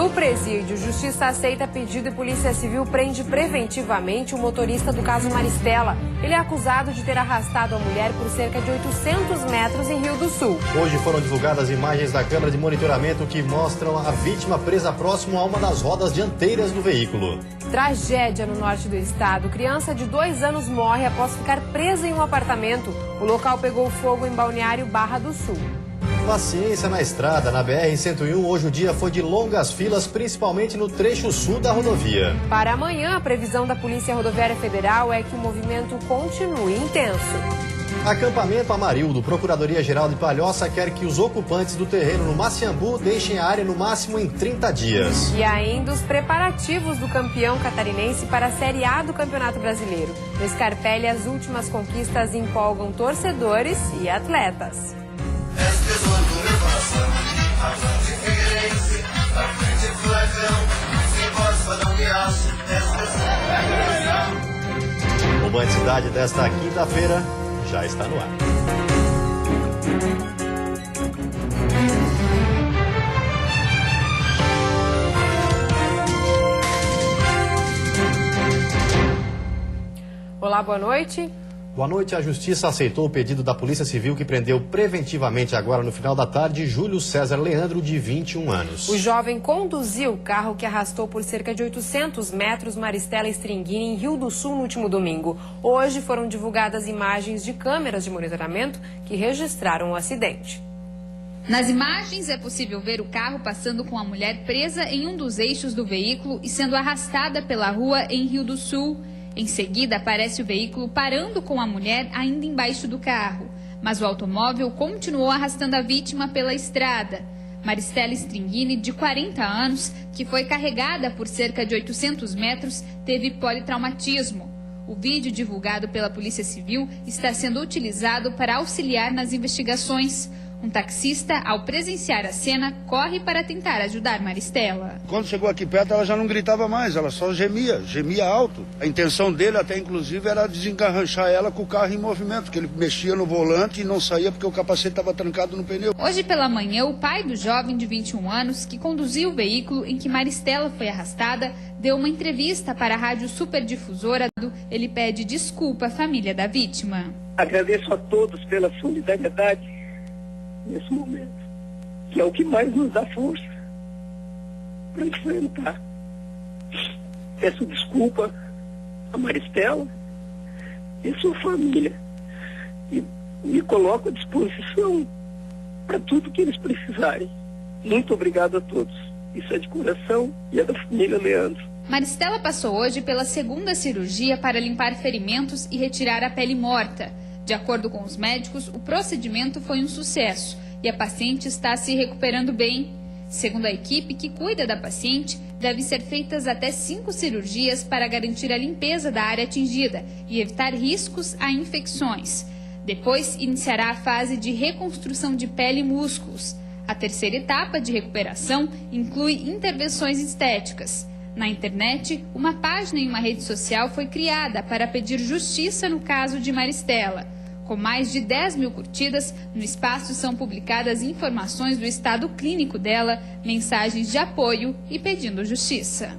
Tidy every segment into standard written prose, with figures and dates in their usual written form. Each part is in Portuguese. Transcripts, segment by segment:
No presídio, Justiça aceita pedido e Polícia Civil prende preventivamente o motorista do caso Maristela. Ele é acusado de ter arrastado a mulher por cerca de 800 metros em Rio do Sul. Hoje foram divulgadas imagens da câmera de monitoramento que mostram a vítima presa próximo a uma das rodas dianteiras do veículo. Tragédia no norte do estado. Criança de 2 anos morre após ficar presa em um apartamento. O local pegou fogo em Balneário Barra do Sul. Paciência na estrada. Na BR-101, hoje o dia foi de longas filas, principalmente no trecho sul da rodovia. Para amanhã, a previsão da Polícia Rodoviária Federal é que o movimento continue intenso. Acampamento Amarildo. Procuradoria-Geral de Palhoça quer que os ocupantes do terreno no Maciambu deixem a área no máximo em 30 dias. E ainda os preparativos do campeão catarinense para a Série A do Campeonato Brasileiro. No Scarpelli, as últimas conquistas empolgam torcedores e atletas. O Band Cidade desta quinta-feira já está no ar. Olá, boa noite. Boa noite. A Justiça aceitou o pedido da Polícia Civil que prendeu preventivamente agora no final da tarde Júlio César Leandro, de 21 anos. O jovem conduziu o carro que arrastou por cerca de 800 metros Maristela Stringini em Rio do Sul no último domingo. Hoje foram divulgadas imagens de câmeras de monitoramento que registraram o acidente. Nas imagens é possível ver o carro passando com a mulher presa em um dos eixos do veículo e sendo arrastada pela rua em Rio do Sul. Em seguida, aparece o veículo parando com a mulher ainda embaixo do carro. Mas o automóvel continuou arrastando a vítima pela estrada. Maristela Stringini, de 40 anos, que foi carregada por cerca de 800 metros, teve politraumatismo. O vídeo divulgado pela Polícia Civil está sendo utilizado para auxiliar nas investigações. Um taxista, ao presenciar a cena, corre para tentar ajudar Maristela. Quando chegou aqui perto, ela já não gritava mais, ela só gemia alto. A intenção dele, até inclusive, era desengarranchar ela com o carro em movimento, que ele mexia no volante e não saía porque o capacete estava trancado no pneu. Hoje pela manhã, o pai do jovem de 21 anos, que conduziu o veículo em que Maristela foi arrastada, deu uma entrevista para a Rádio Superdifusora. Ele pede desculpa à família da vítima. Agradeço a todos pela solidariedade nesse momento, que é o que mais nos dá força para enfrentar. Peço desculpa a Maristela e sua família e me coloco à disposição para tudo que eles precisarem. Muito obrigado a todos. Isso é de coração e é da família Leandro. Maristela passou hoje pela segunda cirurgia para limpar ferimentos e retirar a pele morta. De acordo com os médicos, o procedimento foi um sucesso e a paciente está se recuperando bem. Segundo a equipe que cuida da paciente, devem ser feitas até 5 cirurgias para garantir a limpeza da área atingida e evitar riscos a infecções. Depois, iniciará a fase de reconstrução de pele e músculos. A terceira etapa de recuperação inclui intervenções estéticas. Na internet, uma página em uma rede social foi criada para pedir justiça no caso de Maristela. Com mais de 10 mil curtidas, no espaço são publicadas informações do estado clínico dela, mensagens de apoio e pedindo justiça.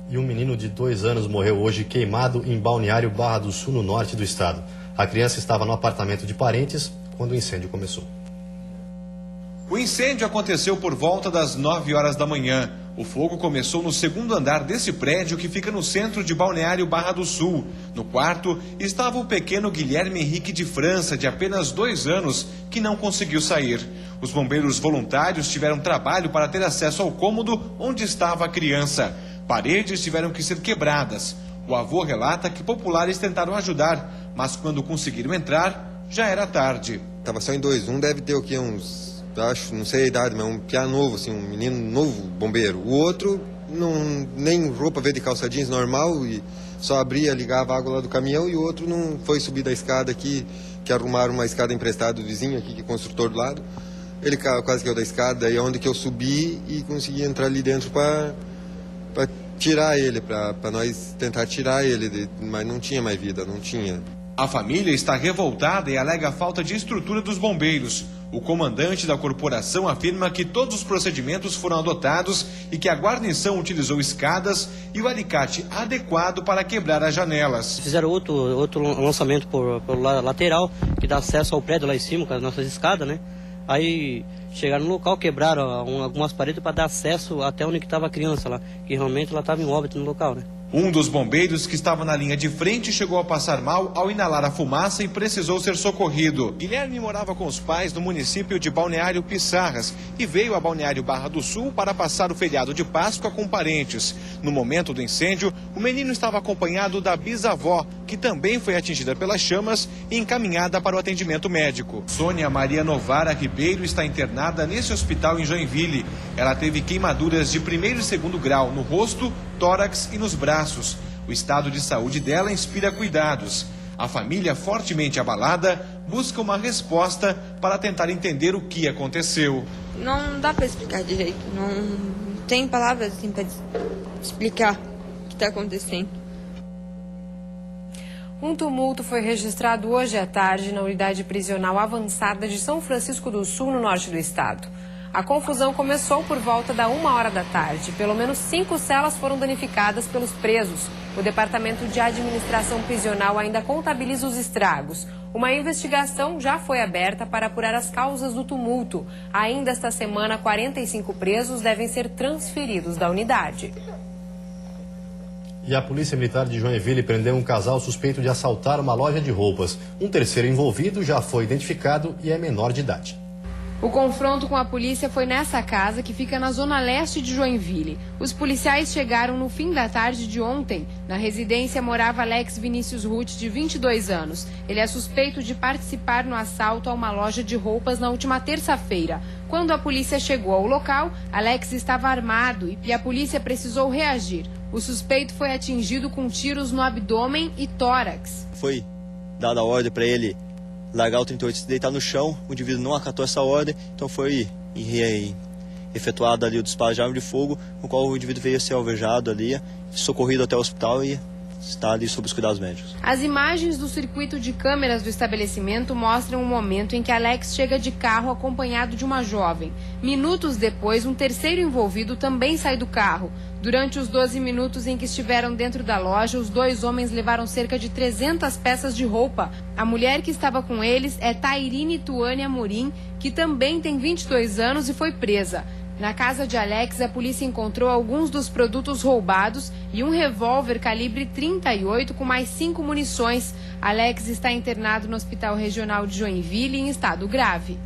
E um menino de 2 anos morreu hoje queimado em Balneário Barra do Sul, no norte do estado. A criança estava no apartamento de parentes quando o incêndio começou. O incêndio aconteceu por volta das 9 horas da manhã. O fogo começou no segundo andar desse prédio que fica no centro de Balneário Barra do Sul. No quarto estava o pequeno Guilherme Henrique de França, de apenas 2 anos, que não conseguiu sair. Os bombeiros voluntários tiveram trabalho para ter acesso ao cômodo onde estava a criança. Paredes tiveram que ser quebradas. O avô relata que populares tentaram ajudar, mas quando conseguiram entrar, já era tarde. Estava só em 2. Um deve ter o quê? Acho, não sei a idade, mas um piá novo, assim, um menino novo, bombeiro. O outro, nem roupa veio de calça jeans normal e só abria, ligava a água lá do caminhão. E o outro não foi subir da escada aqui, que arrumaram uma escada emprestada do vizinho aqui, que é construtor do lado. Ele quase caiu da escada, aí é onde que eu subi e consegui entrar ali dentro para tirar ele, para nós tentar tirar ele, mas não tinha mais vida, não tinha. A família está revoltada e alega a falta de estrutura dos bombeiros. O comandante da corporação afirma que todos os procedimentos foram adotados e que a guarnição utilizou escadas e o alicate adequado para quebrar as janelas. Fizeram outro lançamento por lateral, que dá acesso ao prédio lá em cima, com as nossas escadas, né? Aí chegaram no local, quebraram algumas paredes para dar acesso até onde estava a criança lá, que realmente ela estava em óbito no local, né? Um dos bombeiros que estava na linha de frente chegou a passar mal ao inalar a fumaça e precisou ser socorrido. Guilherme morava com os pais no município de Balneário Pissarras e veio a Balneário Barra do Sul para passar o feriado de Páscoa com parentes. No momento do incêndio, o menino estava acompanhado da bisavó, que também foi atingida pelas chamas e encaminhada para o atendimento médico. Sônia Maria Novara Ribeiro está internada nesse hospital em Joinville. Ela teve queimaduras de 1º e 2º grau no rosto, tórax e nos braços. O estado de saúde dela inspira cuidados. A família, fortemente abalada, busca uma resposta para tentar entender o que aconteceu. Não dá para explicar direito, não tem palavras assim para explicar o que está acontecendo. Um tumulto foi registrado hoje à tarde na unidade prisional avançada de São Francisco do Sul, no norte do estado. A confusão começou por volta da 1h da tarde. Pelo menos 5 celas foram danificadas pelos presos. O Departamento de Administração Prisional ainda contabiliza os estragos. Uma investigação já foi aberta para apurar as causas do tumulto. Ainda esta semana, 45 presos devem ser transferidos da unidade. E a Polícia Militar de Joinville prendeu um casal suspeito de assaltar uma loja de roupas. Um terceiro envolvido já foi identificado e é menor de idade. O confronto com a polícia foi nessa casa que fica na zona leste de Joinville. Os policiais chegaram no fim da tarde de ontem. Na residência morava Alex Vinícius Ruth, de 22 anos. Ele é suspeito de participar no assalto a uma loja de roupas na última terça-feira. Quando a polícia chegou ao local, Alex estava armado e a polícia precisou reagir. O suspeito foi atingido com tiros no abdômen e tórax. Foi dada a ordem para ele largar o 38 e se deitar no chão. O indivíduo não acatou essa ordem, então foi efetuado ali o disparo de arma de fogo, no qual o indivíduo veio a ser alvejado ali, socorrido até o hospital e está ali sob os cuidados médicos. As imagens do circuito de câmeras do estabelecimento mostram o momento em que Alex chega de carro acompanhado de uma jovem. Minutos depois, um terceiro envolvido também sai do carro. Durante os 12 minutos em que estiveram dentro da loja, os 2 homens levaram cerca de 300 peças de roupa. A mulher que estava com eles é Tairine Tuane Amorim, que também tem 22 anos e foi presa. Na casa de Alex, a polícia encontrou alguns dos produtos roubados e um revólver calibre 38 com mais 5 munições. Alex está internado no Hospital Regional de Joinville em estado grave.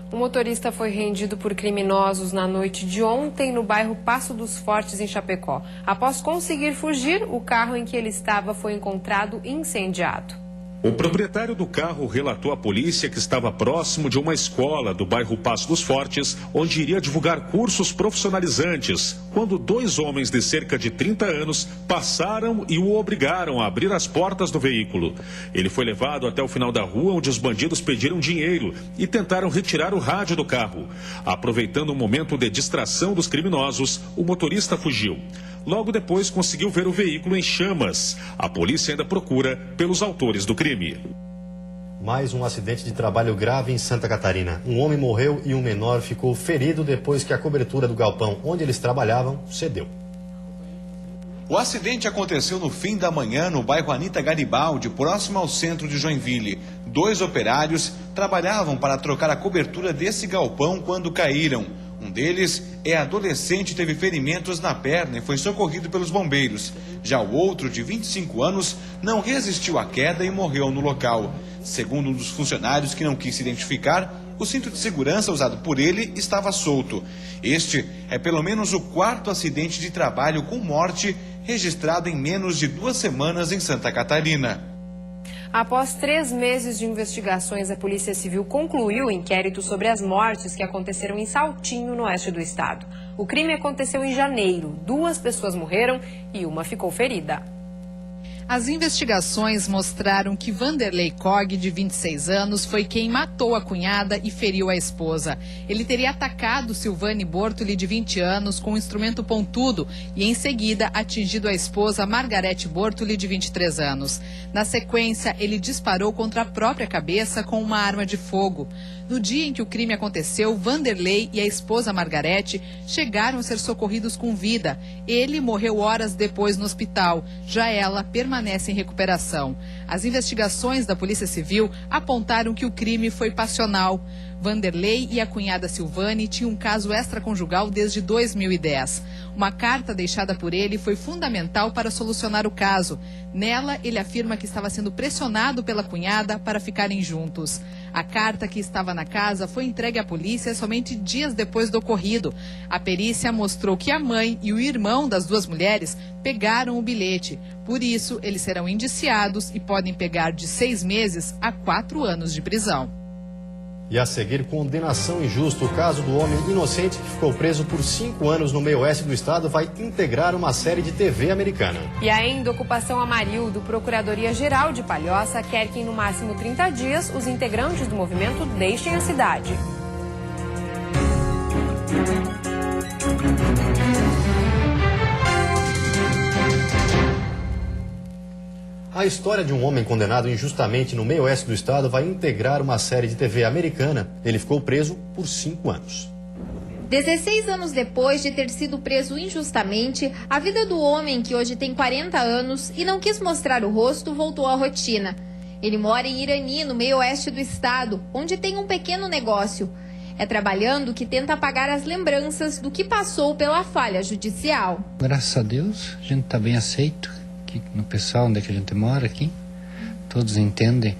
O motorista foi rendido por criminosos na noite de ontem no bairro Passo dos Fortes, em Chapecó. Após conseguir fugir, o carro em que ele estava foi encontrado incendiado. O proprietário do carro relatou à polícia que estava próximo de uma escola do bairro Passo dos Fortes, onde iria divulgar cursos profissionalizantes, quando 2 homens de cerca de 30 anos passaram e o obrigaram a abrir as portas do veículo. Ele foi levado até o final da rua, onde os bandidos pediram dinheiro e tentaram retirar o rádio do carro. Aproveitando o momento de distração dos criminosos, o motorista fugiu. Logo depois conseguiu ver o veículo em chamas. A polícia ainda procura pelos autores do crime. Mais um acidente de trabalho grave em Santa Catarina. Um homem morreu e um menor ficou ferido depois que a cobertura do galpão onde eles trabalhavam cedeu. O acidente aconteceu no fim da manhã no bairro Anita Garibaldi, próximo ao centro de Joinville. 2 operários trabalhavam para trocar a cobertura desse galpão quando caíram. Um deles é adolescente e teve ferimentos na perna e foi socorrido pelos bombeiros. Já o outro, de 25 anos, não resistiu à queda e morreu no local. Segundo um dos funcionários que não quis se identificar, o cinto de segurança usado por ele estava solto. Este é pelo menos o 4º acidente de trabalho com morte registrado em menos de 2 semanas em Santa Catarina. Após 3 meses de investigações, a Polícia Civil concluiu o inquérito sobre as mortes que aconteceram em Saltinho, no oeste do estado. O crime aconteceu em janeiro. 2 pessoas morreram e uma ficou ferida. As investigações mostraram que Vanderlei Cog, de 26 anos, foi quem matou a cunhada e feriu a esposa. Ele teria atacado Silvane Bortoli, de 20 anos, com um instrumento pontudo e, em seguida, atingido a esposa Margarete Bortoli, de 23 anos. Na sequência, ele disparou contra a própria cabeça com uma arma de fogo. No dia em que o crime aconteceu, Vanderlei e a esposa Margarete chegaram a ser socorridos com vida. Ele morreu horas depois no hospital. Já ela permanece em recuperação. As investigações da Polícia Civil apontaram que o crime foi passional. Vanderlei e a cunhada Silvane tinham um caso extraconjugal desde 2010. Uma carta deixada por ele foi fundamental para solucionar o caso. Nela, ele afirma que estava sendo pressionado pela cunhada para ficarem juntos. A carta que estava na casa foi entregue à polícia somente dias depois do ocorrido. A perícia mostrou que a mãe e o irmão das duas mulheres pegaram o bilhete. Por isso, eles serão indiciados e podem pegar de 6 meses a 4 anos de prisão. E a seguir, condenação injusta. O caso do homem inocente que ficou preso por 5 anos no meio oeste do estado vai integrar uma série de TV americana. E ainda, ocupação Amarildo, Procuradoria-Geral de Palhoça quer que em no máximo 30 dias os integrantes do movimento deixem a cidade. A história de um homem condenado injustamente no meio oeste do estado vai integrar uma série de TV americana. Ele ficou preso por 5 anos. 16 anos depois de ter sido preso injustamente, a vida do homem, que hoje tem 40 anos e não quis mostrar o rosto, voltou à rotina. Ele mora em Irani, no meio oeste do estado, onde tem um pequeno negócio. É trabalhando que tenta apagar as lembranças do que passou pela falha judicial. Graças a Deus, a gente está bem aceito. No pessoal onde é que a gente mora aqui, todos entendem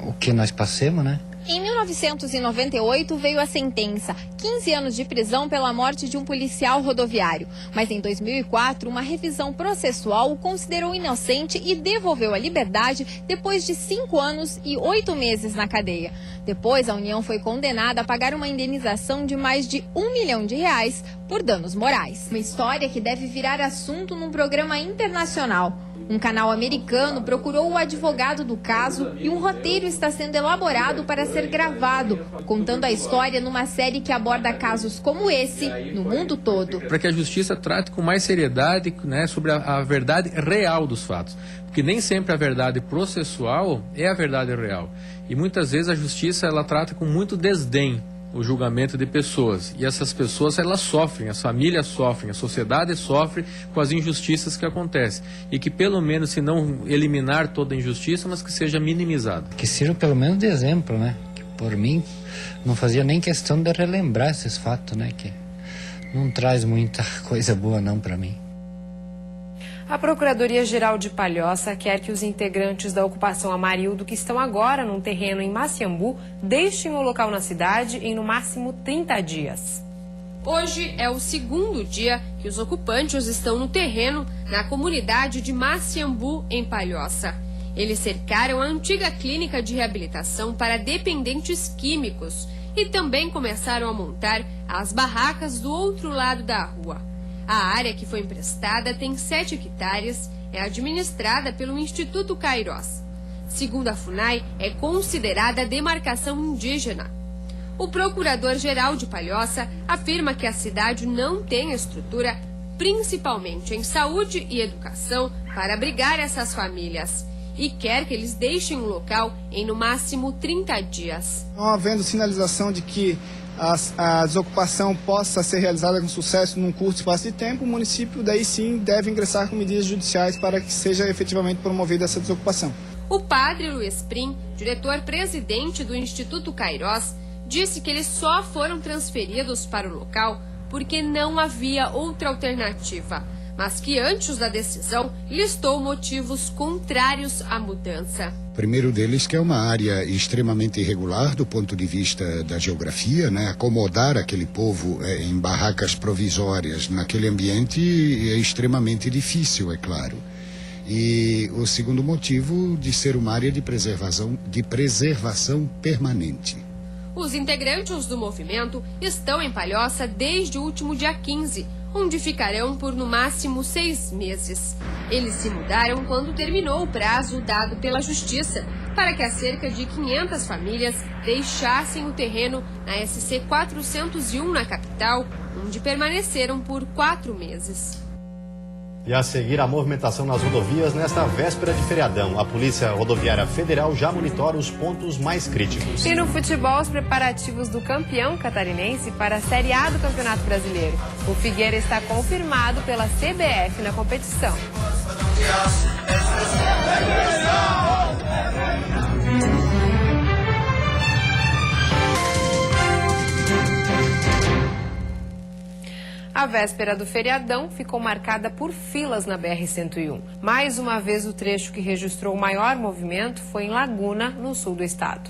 o que nós passamos, né? Em 1998 veio a sentença, 15 anos de prisão pela morte de um policial rodoviário. Mas em 2004, uma revisão processual o considerou inocente e devolveu a liberdade depois de 5 anos e 8 meses na cadeia. Depois, a União foi condenada a pagar uma indenização de mais de R$1 milhão por danos morais. Uma história que deve virar assunto num programa internacional. Um canal americano procurou o advogado do caso e um roteiro está sendo elaborado para ser gravado, contando a história numa série que aborda casos como esse no mundo todo. Para que a justiça trate com mais seriedade, né, sobre a verdade real dos fatos. Porque nem sempre a verdade processual é a verdade real. E muitas vezes a justiça ela trata com muito desdém o julgamento de pessoas. E essas pessoas, elas sofrem, as famílias sofrem, a sociedade sofre com as injustiças que acontecem. E que pelo menos, se não eliminar toda a injustiça, mas que seja minimizada. Que sirva pelo menos de exemplo, né? Que por mim, não fazia nem questão de relembrar esses fatos, né? Que não traz muita coisa boa não para mim. A Procuradoria-Geral de Palhoça quer que os integrantes da ocupação Amarildo, que estão agora num terreno em Maciambu, deixem o local na cidade em no máximo 30 dias. Hoje é o segundo dia que os ocupantes estão no terreno na comunidade de Maciambu, em Palhoça. Eles cercaram a antiga clínica de reabilitação para dependentes químicos e também começaram a montar as barracas do outro lado da rua. A área que foi emprestada tem 7 hectares, é administrada pelo Instituto Cairós. Segundo a FUNAI, é considerada demarcação indígena. O procurador-geral de Palhoça afirma que a cidade não tem estrutura, principalmente em saúde e educação, para abrigar essas famílias. E quer que eles deixem o local em no máximo 30 dias. Não havendo sinalização de que a desocupação possa ser realizada com sucesso num curto espaço de tempo, o município daí sim deve ingressar com medidas judiciais para que seja efetivamente promovida essa desocupação. O padre Luiz Prim, diretor-presidente do Instituto Cairós, disse que eles só foram transferidos para o local porque não havia outra alternativa, mas que antes da decisão listou motivos contrários à mudança. O primeiro deles que é uma área extremamente irregular do ponto de vista da geografia, né? Acomodar aquele povo em barracas provisórias naquele ambiente é extremamente difícil, é claro. E o segundo motivo de ser uma área de preservação permanente. Os integrantes do movimento estão em Palhoça desde o último dia 15, onde ficarão por no máximo 6 meses. Eles se mudaram quando terminou o prazo dado pela Justiça para que as cerca de 500 famílias deixassem o terreno na SC 401 na capital, onde permaneceram por 4 meses. E a seguir, a movimentação nas rodovias nesta véspera de feriadão. A Polícia Rodoviária Federal já monitora os pontos mais críticos. E no futebol, os preparativos do campeão catarinense para a Série A do Campeonato Brasileiro. O Figueira está confirmado pela CBF na competição. A véspera do feriadão ficou marcada por filas na BR-101. Mais uma vez, o trecho que registrou o maior movimento foi em Laguna, no sul do estado.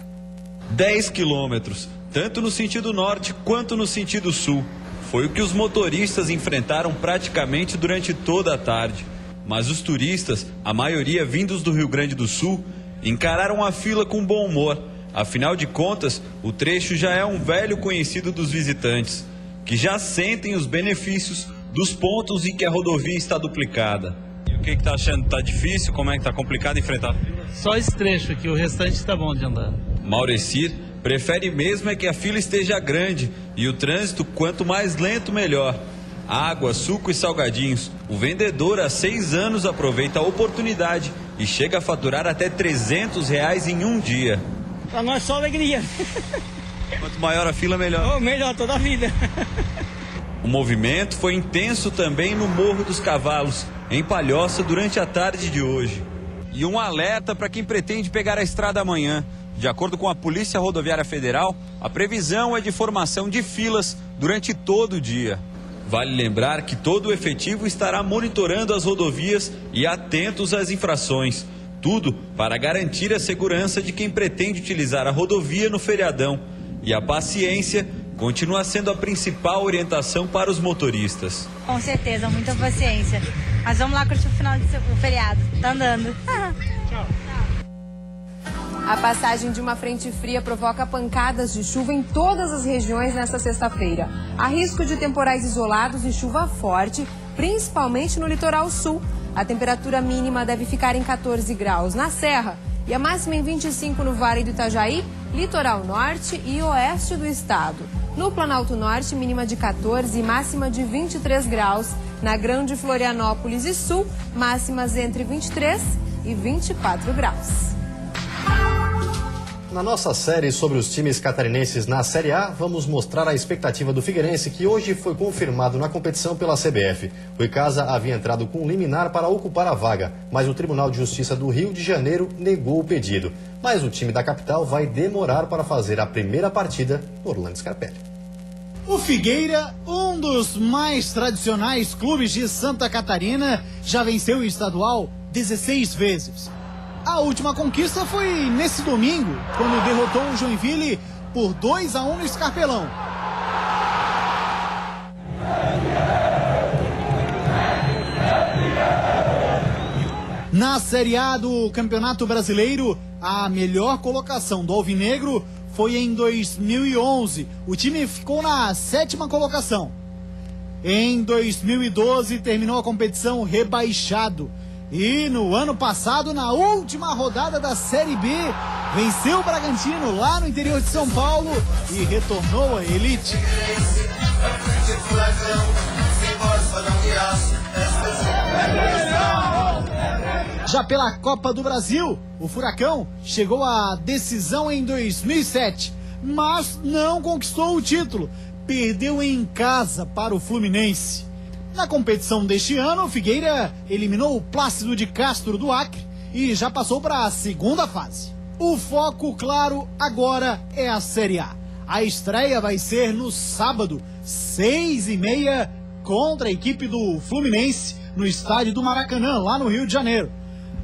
10 quilômetros, tanto no sentido norte quanto no sentido sul. Foi o que os motoristas enfrentaram praticamente durante toda a tarde. Mas os turistas, a maioria vindos do Rio Grande do Sul, encararam a fila com bom humor. Afinal de contas, o trecho já é um velho conhecido dos visitantes, que já sentem os benefícios dos pontos em que a rodovia está duplicada. E o que está achando? Está difícil? Como é que está complicado enfrentar a fila? Só esse trecho aqui, o restante está bom de andar. Maurecir prefere mesmo é que a fila esteja grande e o trânsito quanto mais lento melhor. Água, suco e salgadinhos. O vendedor há 6 anos aproveita a oportunidade e chega a faturar até R$300 em um dia. Para nós só alegria. Quanto maior a fila, melhor. Oh, melhor toda a vida. O movimento foi intenso também no Morro dos Cavalos, em Palhoça, durante a tarde de hoje. E um alerta para quem pretende pegar a estrada amanhã. De acordo com a Polícia Rodoviária Federal, a previsão é de formação de filas durante todo o dia. Vale lembrar que todo o efetivo estará monitorando as rodovias e atentos às infrações. Tudo para garantir a segurança de quem pretende utilizar a rodovia no feriadão. E a paciência continua sendo a principal orientação para os motoristas. Com certeza, muita paciência. Mas vamos lá curtir o feriado. Tá andando. Tchau. A passagem de uma frente fria provoca pancadas de chuva em todas as regiões nesta sexta-feira. Há risco de temporais isolados e chuva forte, principalmente no litoral sul. A temperatura mínima deve ficar em 14 graus na Serra e a máxima em 25 no Vale do Itajaí, litoral norte e oeste do estado. No Planalto Norte, mínima de 14 e máxima de 23 graus. Na Grande Florianópolis e Sul, máximas entre 23 e 24 graus. Na nossa série sobre os times catarinenses na Série A, vamos mostrar a expectativa do Figueirense, que hoje foi confirmado na competição pela CBF. O Icasa havia entrado com liminar para ocupar a vaga, mas o Tribunal de Justiça do Rio de Janeiro negou o pedido. Mas o time da capital vai demorar para fazer a primeira partida no Orlando Scarpelli. O Figueira, um dos mais tradicionais clubes de Santa Catarina, já venceu o estadual 16 vezes. A última conquista foi nesse domingo, quando derrotou o Joinville por 2-1 no Escarpelão. Na Série A do Campeonato Brasileiro, a melhor colocação do Alvinegro foi em 2011. O time ficou na 7ª colocação. Em 2012, terminou a competição rebaixado. E no ano passado, na última rodada da Série B, venceu o Bragantino lá no interior de São Paulo e retornou à elite. Já pela Copa do Brasil, o Furacão chegou à decisão em 2007, mas não conquistou o título. Perdeu em casa para o Fluminense. Na competição deste ano, o Figueira eliminou o Plácido de Castro do Acre e já passou para a segunda fase. O foco, claro, agora é a Série A. A estreia vai ser no sábado, 6h30, contra a equipe do Fluminense, no estádio do Maracanã, lá no Rio de Janeiro.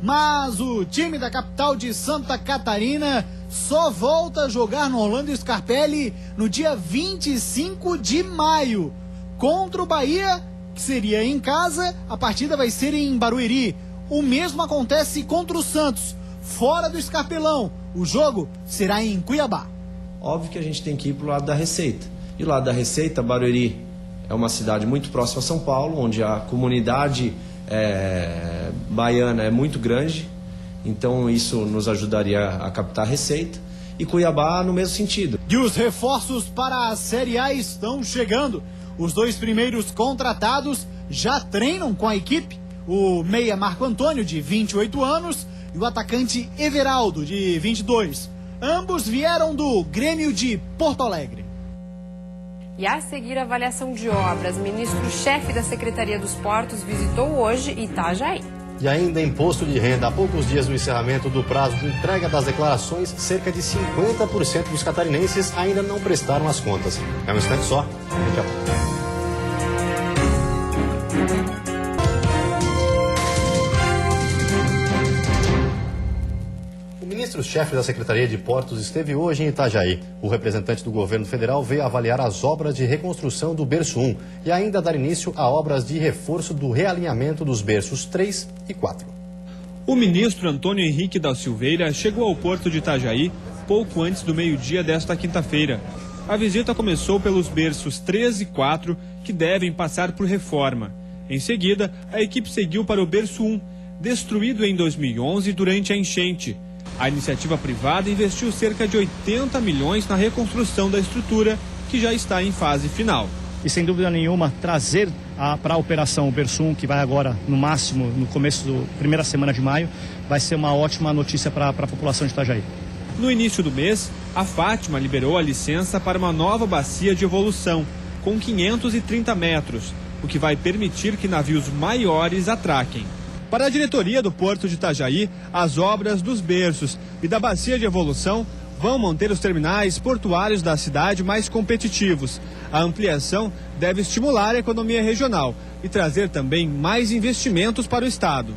Mas o time da capital de Santa Catarina só volta a jogar no Orlando Scarpelli no dia 25 de maio, contra o Bahia, que seria em casa. A partida vai ser em Barueri. O mesmo acontece contra o Santos, fora do Escarpelão. O jogo será em Cuiabá. óbvio que a gente tem que ir para o lado da Receita. E o lado da Receita, Barueri é uma cidade muito próxima a São Paulo, onde a comunidade baiana é muito grande, então isso nos ajudaria a captar receita. E Cuiabá no mesmo sentido. E os reforços para a Série A estão chegando. Os 2 primeiros contratados já treinam com a equipe. O meia Marco Antônio, de 28 anos, e o atacante Everaldo, de 22. Ambos vieram do Grêmio de Porto Alegre. E a seguir, a avaliação de obras. Ministro-chefe da Secretaria dos Portos visitou hoje Itajaí. E ainda imposto de renda. Há poucos dias do encerramento do prazo de entrega das declarações, cerca de 50% dos catarinenses ainda não prestaram as contas. É um instante só. Daqui a pouco. O ministro-chefe da Secretaria de Portos esteve hoje em Itajaí. O representante do governo federal veio avaliar as obras de reconstrução do berço 1 e ainda dar início a obras de reforço do realinhamento dos berços 3 e 4. O ministro Antônio Henrique da Silveira chegou ao porto de Itajaí pouco antes do meio-dia desta quinta-feira. A visita começou pelos berços 3 e 4, que devem passar por reforma. Em seguida, a equipe seguiu para o berço 1, destruído em 2011 durante a enchente. A iniciativa privada investiu cerca de 80 milhões na reconstrução da estrutura, que já está em fase final. E sem dúvida nenhuma, trazer para a operação o berço 1, que vai agora, no máximo, no começo da primeira semana de maio, vai ser uma ótima notícia para a população de Itajaí. No início do mês, a Fátima liberou a licença para uma nova bacia de evolução, com 530 metros, o que vai permitir que navios maiores atraquem. Para a diretoria do Porto de Itajaí, as obras dos berços e da bacia de evolução vão manter os terminais portuários da cidade mais competitivos. A ampliação deve estimular a economia regional e trazer também mais investimentos para o estado.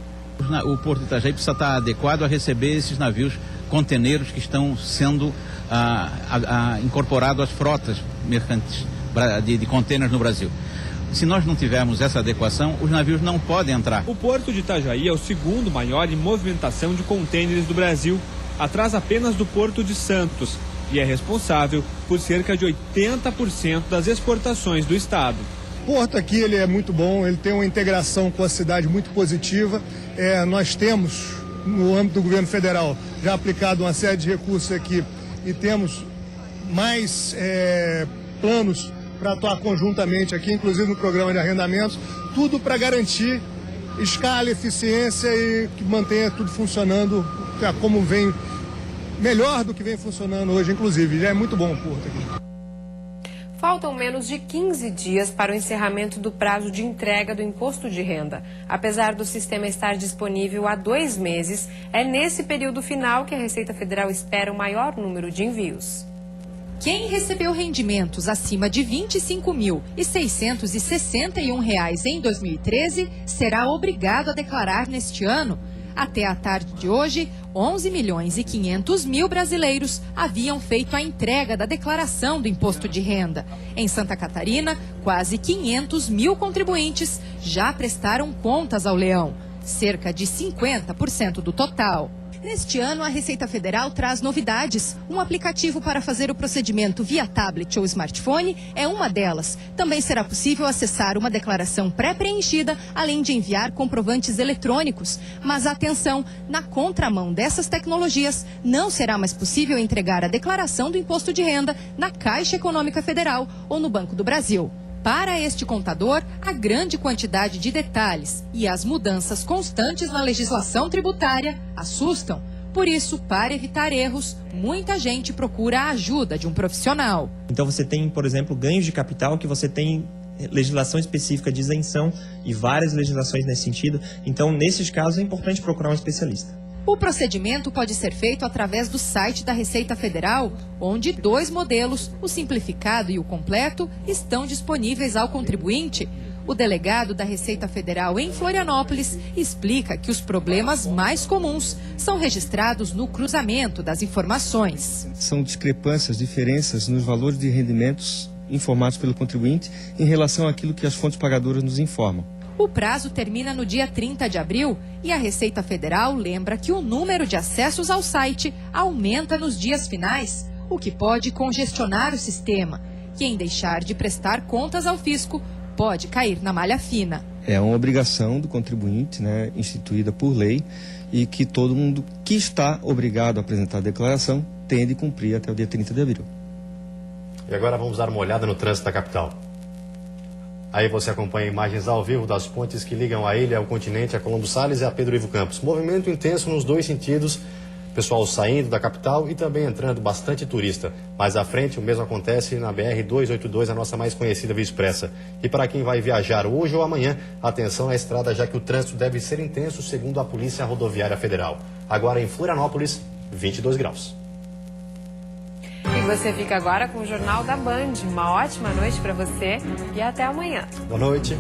O Porto de Itajaí precisa estar adequado a receber esses navios conteneiros que estão sendo incorporados às frotas mercantes de contêineres no Brasil. Se nós não tivermos essa adequação, os navios não podem entrar. O Porto de Itajaí é o segundo maior em movimentação de contêineres do Brasil, atrás apenas do Porto de Santos, e é responsável por cerca de 80% das exportações do estado. O porto aqui ele é muito bom, ele tem uma integração com a cidade muito positiva. Nós temos, no âmbito do governo federal, já aplicado uma série de recursos aqui e temos mais planos para atuar conjuntamente aqui, inclusive no programa de arrendamentos, tudo para garantir escala, eficiência e que mantenha tudo funcionando como vem, melhor do que vem funcionando hoje, inclusive. Já é muito bom o porto aqui. Faltam menos de 15 dias para o encerramento do prazo de entrega do imposto de renda. Apesar do sistema estar disponível há 2 meses, é nesse período final que a Receita Federal espera o maior número de envios. Quem recebeu rendimentos acima de R$ 25.661 em 2013 será obrigado a declarar neste ano. Até a tarde de hoje, 11.500.000 brasileiros haviam feito a entrega da declaração do imposto de renda. Em Santa Catarina, quase 500.000 contribuintes já prestaram contas ao leão, cerca de 50% do total. Neste ano, a Receita Federal traz novidades. Um aplicativo para fazer o procedimento via tablet ou smartphone é uma delas. Também será possível acessar uma declaração pré-preenchida, além de enviar comprovantes eletrônicos. Mas atenção, na contramão dessas tecnologias, não será mais possível entregar a declaração do imposto de renda na Caixa Econômica Federal ou no Banco do Brasil. Para este contador, a grande quantidade de detalhes e as mudanças constantes na legislação tributária assustam. Por isso, para evitar erros, muita gente procura a ajuda de um profissional. Então você tem, por exemplo, ganhos de capital que você tem legislação específica de isenção e várias legislações nesse sentido. Então, nesses casos, é importante procurar um especialista. O procedimento pode ser feito através do site da Receita Federal, onde 2 modelos, o simplificado e o completo, estão disponíveis ao contribuinte. O delegado da Receita Federal em Florianópolis explica que os problemas mais comuns são registrados no cruzamento das informações. São discrepâncias, diferenças nos valores de rendimentos informados pelo contribuinte em relação àquilo que as fontes pagadoras nos informam. O prazo termina no dia 30 de abril e a Receita Federal lembra que o número de acessos ao site aumenta nos dias finais. o que pode congestionar o sistema. Quem deixar de prestar contas ao fisco pode cair na malha fina. É uma obrigação do contribuinte, né, instituída por lei, e que todo mundo que está obrigado a apresentar a declaração tem de cumprir até o dia 30 de abril. E agora vamos dar uma olhada no trânsito da capital. Aí você acompanha imagens ao vivo das pontes que ligam a ilha ao continente, a Colombo Salles e a Pedro Ivo Campos. Movimento intenso nos dois sentidos, pessoal saindo da capital e também entrando bastante turista. Mais à frente, o mesmo acontece na BR-282, a nossa mais conhecida Via Expressa. E para quem vai viajar hoje ou amanhã, atenção na estrada, já que o trânsito deve ser intenso, segundo a Polícia Rodoviária Federal. Agora em Florianópolis, 22 graus. E você fica agora com o Jornal da Band. Uma ótima noite para você e até amanhã. Boa noite.